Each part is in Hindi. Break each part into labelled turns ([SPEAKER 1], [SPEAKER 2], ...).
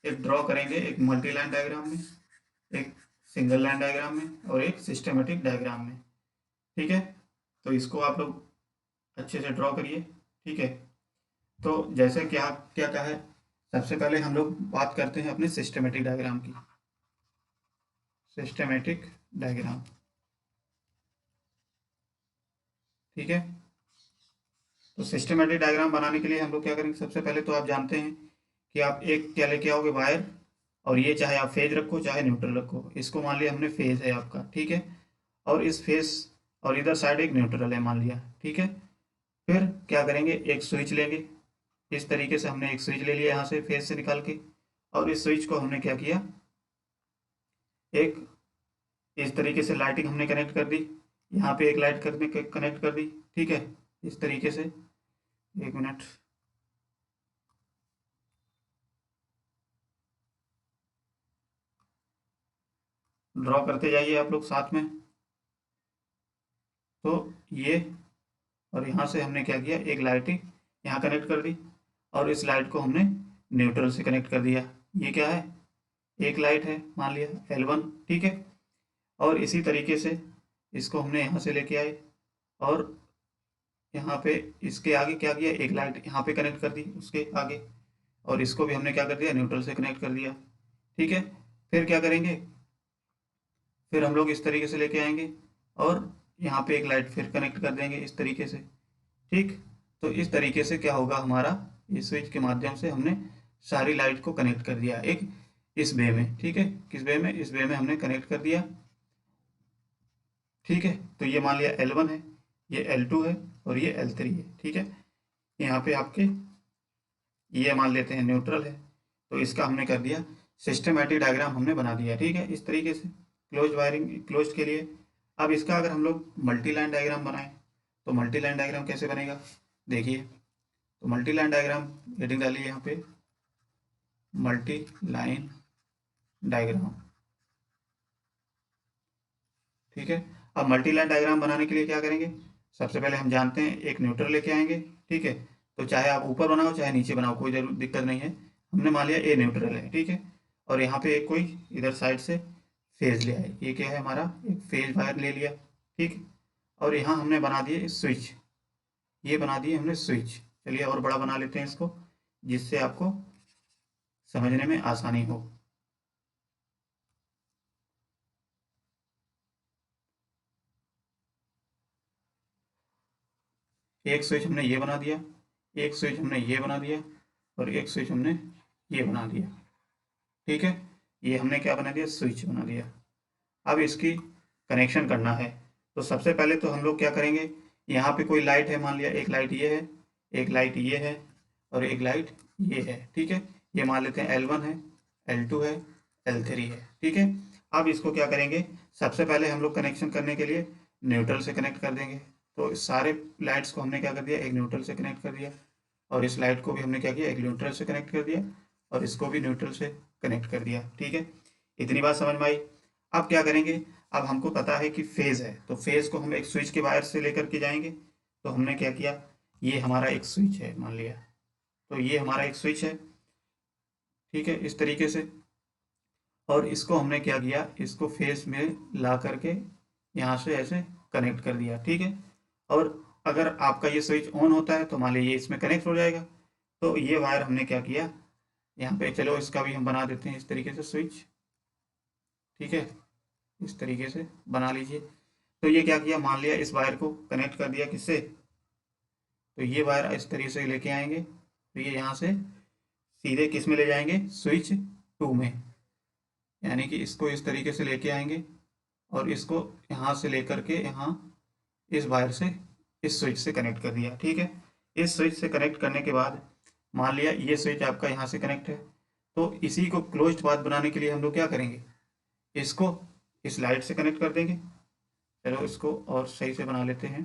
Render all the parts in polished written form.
[SPEAKER 1] एक ड्रॉ करेंगे, एक मल्टी लाइन डायग्राम में, एक सिंगल लाइन डायग्राम में और एक सिस्टमेटिक डायग्राम में। ठीक है, तो इसको आप लोग अच्छे से ड्रॉ करिए। ठीक है, तो जैसे क्या क्या क्या है, सबसे पहले हम लोग बात करते हैं अपने सिस्टमेटिक डायग्राम की। सिस्टमेटिक डायग्राम, ठीक है। तो सिस्टमेटिक डायग्राम बनाने के लिए हम लोग क्या करेंगे, सबसे पहले तो आप जानते हैं कि आप एक क्या लेके आओगे, वायर। और ये चाहे आप फेज रखो चाहे न्यूट्रल रखो, इसको मान लिया हमने फेज है आपका, ठीक है। और इस फेज और इधर साइड एक न्यूट्रल है मान लिया, ठीक है। फिर क्या करेंगे, एक स्विच लेंगे। इस तरीके से हमने एक स्विच ले लिया यहाँ से फेज से निकाल के, और इस स्विच को हमने क्या किया, एक इस तरीके से लाइटिंग हमने कनेक्ट कर दी। यहाँ पे एक लाइट करने कनेक्ट कर दी, ठीक है, इस तरीके से। एक मिनट, ड्रॉ करते जाइए आप लोग साथ में। तो ये, और यहाँ से हमने क्या किया, एक लाइट यहाँ कनेक्ट कर दी, और इस लाइट को हमने न्यूट्रल से कनेक्ट कर दिया। ये क्या है, एक लाइट है मान लिया L1, ठीक है। और इसी तरीके से इसको हमने यहाँ से लेके आए, और यहाँ पे इसके आगे क्या किया, एक लाइट यहाँ पे कनेक्ट कर दी उसके आगे, और इसको भी हमने क्या कर दिया, न्यूट्रल से कनेक्ट कर दिया, ठीक है। फिर क्या करेंगे, फिर हम लोग इस तरीके से लेके आएंगे, और यहाँ पे एक लाइट फिर कनेक्ट कर देंगे इस तरीके से, ठीक। तो इस तरीके से क्या होगा, हमारा इस स्विच के माध्यम से हमने सारी लाइट को कनेक्ट कर दिया एक इस वे में, ठीक है। किस वे में, इस वे में हमने कनेक्ट कर दिया, ठीक है। तो ये मान लिया L1 है, ये L2 है, और ये L3 है, ठीक है। यहाँ पे आपके ये मान लेते हैं न्यूट्रल है। तो इसका हमने कर दिया, सिस्टमेटिक डायग्राम हमने बना दिया, ठीक है, इस तरीके से क्लोज वायरिंग क्लोज के लिए। अब इसका अगर हम लोग मल्टी लाइन डायग्राम बनाएं, तो मल्टी लाइन डायग्राम कैसे बनेगा, देखिए। तो मल्टी लाइन डायग्राम हेडिंग डालिए यहाँ पे, मल्टी लाइन डायग्राम, ठीक है। अब मल्टी लाइन डायग्राम बनाने के लिए क्या करेंगे, सबसे पहले हम जानते हैं एक न्यूट्रल लेके आएंगे, ठीक है। तो चाहे आप ऊपर बनाओ चाहे नीचे बनाओ, कोई जरूर दिक्कत नहीं है। हमने मान लिया ए न्यूट्रल है, ठीक है। और यहाँ पे एक कोई इधर साइड से फेज ले आए, ये क्या है हमारा, एक फेज वायर ले लिया, ठीक। और यहाँ हमने बना दिए स्विच, ये बना दिए हमने स्विच। चलिए और बड़ा बना लेते हैं इसको, जिससे आपको समझने में आसानी हो। एक स्विच हमने ये बना दिया, एक स्विच हमने ये बना दिया, और एक स्विच हमने ये बना दिया, ठीक है। ये हमने क्या बना दिया, स्विच बना दिया। अब इसकी कनेक्शन करना है, तो सबसे पहले तो हम लोग क्या करेंगे, यहाँ पे कोई लाइट है मान लिया, एक लाइट ये है, एक लाइट ये है, और एक लाइट ये है, ठीक है। ये मान लेते हैं L1 है, L2 है, L3 है, ठीक है। अब इसको क्या करेंगे, सबसे पहले हम लोग कनेक्शन करने के लिए न्यूट्रल से कनेक्ट कर देंगे। तो इस सारे लाइट्स को हमने क्या कर दिया, एक न्यूट्रल से कनेक्ट कर दिया, और इस लाइट को भी हमने क्या किया, एक न्यूट्रल से कनेक्ट कर दिया, और इसको भी न्यूट्रल से कनेक्ट कर दिया, ठीक है। इतनी बात समझ में आई। अब क्या करेंगे, अब हमको पता है कि फेज है, तो फेज को हम एक स्विच के वायर से लेकर के जाएंगे। तो हमने क्या किया, ये हमारा एक स्विच है मान लिया, तो ये हमारा एक स्विच है, ठीक है, इस तरीके से। और इसको हमने क्या किया, इसको फेस में ला करके यहाँ से ऐसे कनेक्ट कर दिया, ठीक है। और अगर आपका ये स्विच ऑन होता है तो मान लीजिए ये इसमें कनेक्ट हो जाएगा। तो ये वायर हमने क्या किया, यहाँ पे चलो इसका भी हम बना देते हैं इस तरीके से स्विच, ठीक है, इस तरीके से बना लीजिए। तो ये क्या किया, मान लिया इस वायर को कनेक्ट कर दिया किससे, तो ये वायर इस तरीके से लेके आएंगे, तो ये यहाँ से सीधे किस में ले जाएंगे, स्विच 2 में। यानी कि इसको इस तरीके से लेके आएंगे, और इसको यहाँ से लेकर के यहाँ इस वायर से इस स्विच से कनेक्ट कर दिया, ठीक है। इस स्विच से कनेक्ट करने के बाद मान लिया ये स्विच आपका यहाँ से कनेक्ट है, तो इसी को क्लोज्ड पाथ बनाने के लिए हम लोग क्या करेंगे, इसको इस लाइट से कनेक्ट कर देंगे। चलो इसको और सही से बना लेते हैं।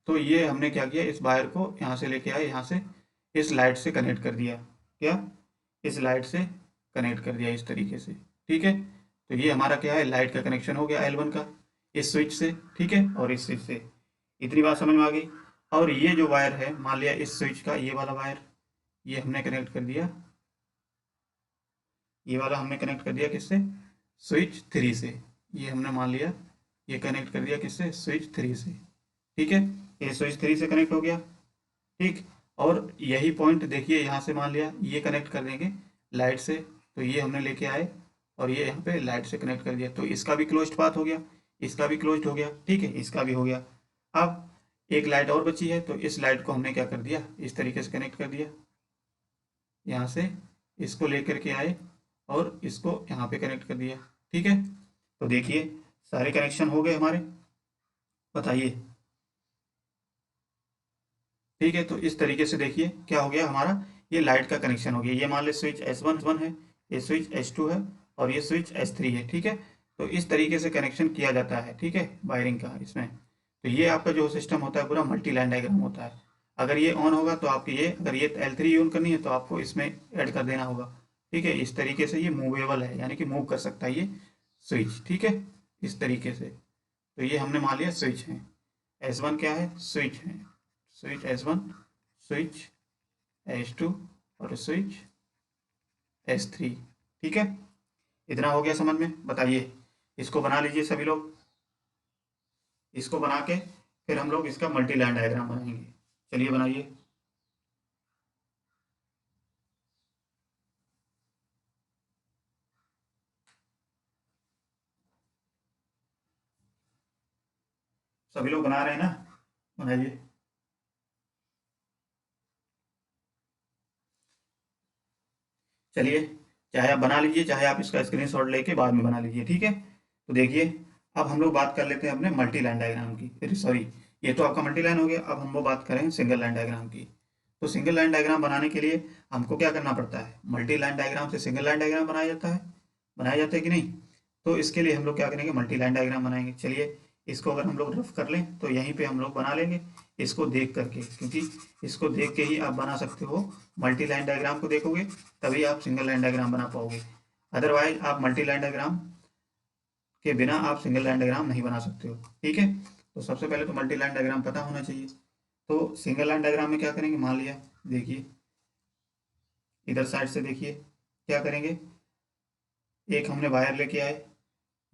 [SPEAKER 1] तो ये हमने क्या किया, इस वायर को यहाँ से लेके आए, यहाँ से इस लाइट से कनेक्ट कर दिया, क्या, इस लाइट से कनेक्ट कर दिया इस तरीके से, ठीक है। तो ये हमारा क्या है, लाइट का कनेक्शन हो गया L1 का। इस स्विच से, ठीक है, और इस स्विच से। इतनी बात समझ में आ गई। और ये जो वायर है, मान लिया इस स्विच का ये वाला वायर, ये हमने कनेक्ट कर दिया, ये वाला हमने कनेक्ट कर दिया किससे, स्विच 3 से। ये हमने मान लिया ये कनेक्ट कर दिया किससे, स्विच 3 से, ठीक है। ये स्विच 3 से कनेक्ट हो गया, ठीक। और यही पॉइंट देखिए, यहाँ से मान लिया ये कनेक्ट कर देंगे लाइट से, तो ये हमने लेके आए और ये यहाँ पे लाइट से कनेक्ट कर दिया, तो इसका भी क्लोज्ड पाथ हो गया, इसका भी क्लोज्ड हो गया, ठीक है, इसका भी हो गया। अब एक लाइट और बची है, तो इस लाइट को हमने क्या कर दिया, इस तरीके से कनेक्ट कर दिया, यहाँ से इसको लेकर के आए और इसको यहाँ पे कनेक्ट कर दिया, ठीक है। तो देखिए सारे कनेक्शन हो गए हमारे, बताइए, ठीक है। तो इस तरीके से देखिए क्या हो गया हमारा, ये लाइट का कनेक्शन हो गया। ये मान लो स्विच S1 है, ये स्विच S2 है और ये स्विच S3 है, ठीक है। तो इस तरीके से कनेक्शन किया जाता है, ठीक है, वायरिंग का इसमें। तो ये आपका जो सिस्टम होता है पूरा मल्टी लाइन डायग्राम होता है। अगर ये ऑन होगा तो आपकी ये, अगर ये L3 ऑन करनी है तो आपको इसमें ऐड कर देना होगा, ठीक है। इस तरीके से ये मूवेबल है, यानी कि मूव कर सकता है ये स्विच, ठीक है, इस तरीके से। तो ये हमने मान लिया स्विच है, S1 क्या है, स्विच है, स्विच S1, स्विच S2 और स्विच S3, ठीक है। इतना हो गया समझ में, बताइए। इसको बना लीजिए सभी लोग, इसको बना के फिर हम लोग इसका मल्टी लाइन डायग्राम बनाएंगे। चलिए बनाइए। सभी लोग बना रहे हैं ना, बनाइए। चलिए, चाहे आप बना लीजिए, चाहे आप इसका स्क्रीनशॉट लेके बाद में बना लीजिए, ठीक है। तो देखिए, अब हम लोग बात कर लेते हैं अपने मल्टी लाइन डायग्राम की, फिर सॉरी, ये तो आपका मल्टी लाइन हो गया। अब हम लोग बात करें सिंगल लाइन डायग्राम की। तो सिंगल लाइन डायग्राम बनाने के लिए हमको क्या करना पड़ता है, मल्टी लाइन डायग्राम से सिंगल लाइन डायग्राम बनाया जाता है कि नहीं। तो इसके लिए हम लोग क्या करेंगे, मल्टी लाइन डायग्राम बनाएंगे। चलिए, इसको अगर हम लोग रफ कर लें तो यहीं पे हम लोग बना लेंगे, इसको देख करके, क्योंकि इसको देख के ही आप बना सकते हो। मल्टी लाइन डायग्राम को देखोगे तभी आप सिंगल लाइन डायग्राम बना पाओगे, अदरवाइज आप मल्टी लाइन डायग्राम के बिना आप सिंगल लाइन डायग्राम नहीं बना सकते हो, ठीक है। तो सबसे पहले तो मल्टी लाइन डायग्राम पता होना चाहिए। तो सिंगल लाइन डायग्राम में क्या करेंगे, मान लिया, देखिए इधर साइड से देखिए क्या करेंगे, एक हमने वायर लेके आए,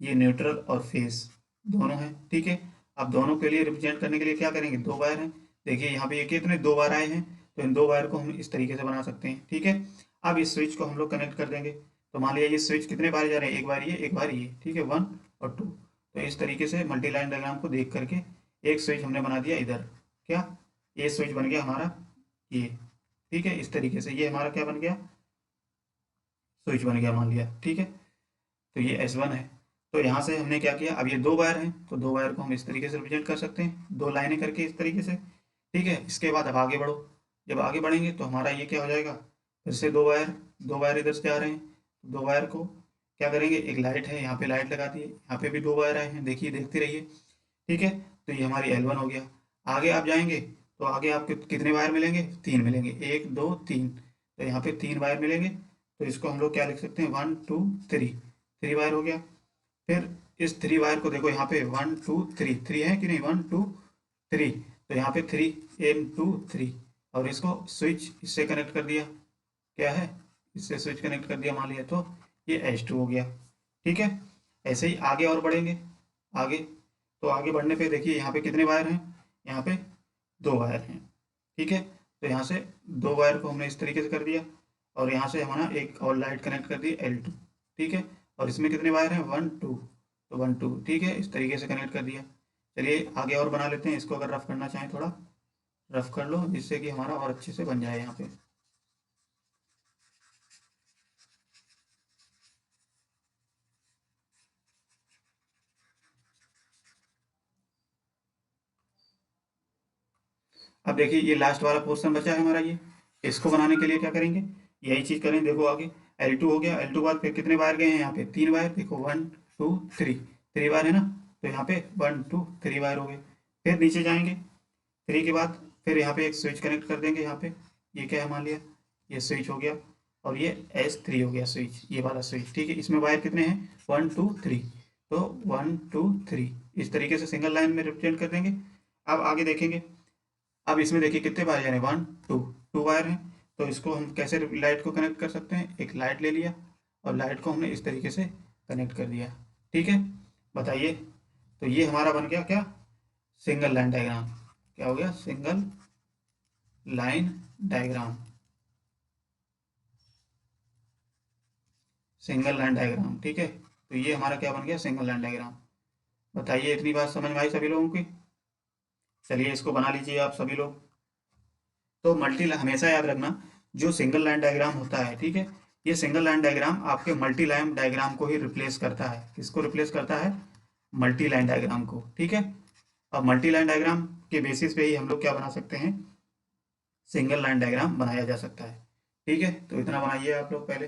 [SPEAKER 1] ये न्यूट्रल और फेस दोनों हैं, ठीक है। अब दोनों के लिए रिप्रेजेंट करने के लिए क्या करेंगे, दो वायर हैं। देखिए यहाँ पे ये कितने, दो वायर आए हैं, तो इन दो वायर को हम इस तरीके से बना सकते हैं, ठीक है। अब इस स्विच को हम लोग कनेक्ट कर देंगे। तो मान लिया ये स्विच कितने बार जा रहे हैं, एक बार ये, एक बार ये, ठीक है, 1 और 2। तो इस तरीके से मल्टी लाइन डायग्राम को देख करके एक स्विच हमने बना दिया इधर, क्या, ये स्विच बन गया हमारा ये, ठीक है। इस तरीके से ये हमारा क्या बन गया, स्विच बन गया मान लिया, ठीक है। तो ये S1 है। तो यहाँ से हमने क्या किया, अब ये दो वायर हैं, तो दो वायर को हम इस तरीके से रिप्रेजेंट कर सकते हैं, दो लाइनें करके इस तरीके से, ठीक है। इसके बाद अब आगे बढ़ो, जब आगे बढ़ेंगे तो हमारा ये क्या हो जाएगा, फिर से दो वायर इधर से आ रहे हैं, दो वायर को क्या करेंगे, एक लाइट है, यहाँ पे लाइट लगा दी है, यहाँ पे भी दो वायर आए हैं, देखिए, देखते रहिए, ठीक है। तो ये हमारी L1 हो गया। आगे आप जाएंगे तो आगे आपके कितने वायर मिलेंगे, तीन मिलेंगे, एक दो तीन, तो यहाँ पे तीन वायर मिलेंगे। तो इसको हम लोग क्या लिख सकते हैं, 1 2 3, थ्री वायर हो गया। फिर इस थ्री वायर को देखो, यहाँ पे 1 2 3, थ्री है कि नहीं, 1 2 3, तो यहाँ पे 3 1 2 3, और इसको स्विच इससे कनेक्ट कर दिया, क्या है, इससे स्विच कनेक्ट कर दिया मान लिया, तो ये H2 हो गया, ठीक है। ऐसे ही आगे और बढ़ेंगे, आगे, तो आगे बढ़ने पे देखिए यहाँ पे कितने वायर हैं, यहाँ पे दो वायर हैं, ठीक है। तो यहाँ से दो वायर को हमने इस तरीके से कर दिया, और यहाँ से हमारा एक और लाइट कनेक्ट कर दी L2, ठीक है। और इसमें कितने वायर हैं, 1 2, तो 1 2, ठीक है, इस तरीके से कनेक्ट कर दिया। चलिए आगे और बना लेते हैं, इसको अगर रफ करना चाहें थोड़ा रफ कर लो, जिससे कि हमारा और अच्छे से बन जाए यहाँ पे। अब देखिए ये लास्ट वाला पोर्शन बचा है हमारा, ये इसको बनाने के लिए क्या करेंगे, यही चीज करें, देखो आगे L2 हो गया, L2 बाद फिर कितने वायर गए हैं, यहाँ पे तीन वायर, देखो 1 2 3, थ्री वायर है ना, तो यहाँ पे 1 2 3 वायर हो गए। फिर नीचे जाएंगे, थ्री के बाद फिर यहाँ पे एक स्विच कनेक्ट कर देंगे, यहाँ पे ये क्या है मान लिया, ये स्विच हो गया, और ये S3 हो गया स्विच, ये वाला स्विच, ठीक है। इसमें वायर कितने हैं, 1 2 3, तो 1 2 3 इस तरीके से सिंगल लाइन में रिप्रेजेंट कर देंगे। अब आगे देखेंगे, अब इसमें देखिए कितने वायर यानी 1 2 2 वायर हैं, तो इसको हम कैसे लाइट को कनेक्ट कर सकते हैं, एक लाइट ले लिया और लाइट को हमने इस तरीके से कनेक्ट कर दिया। ठीक है, बताइए, तो ये हमारा बन गया क्या, सिंगल लाइन डायग्राम। क्या हो गया, single line diagram, single line diagram. ठीक है, तो ये हमारा क्या बन गया, सिंगल लाइन डायग्राम। बताइए, इतनी बात समझ में आई सभी लोगों की। चलिए इसको बना लीजिए आप सभी लोग। तो मल्टी हमेशा याद रखना, जो सिंगल लाइन डायग्राम होता है, ठीक है, ये सिंगल लाइन डायग्राम आपके मल्टी लाइन डायग्राम को ही रिप्लेस करता है। किसको रिप्लेस करता है, मल्टी लाइन डायग्राम को। ठीक है, अब मल्टी लाइन डायग्राम के बेसिस पे ही हम लोग क्या बना सकते हैं, सिंगल लाइन डायग्राम बनाया जा सकता है। ठीक है, तो इतना बनाइए आप लोग पहले।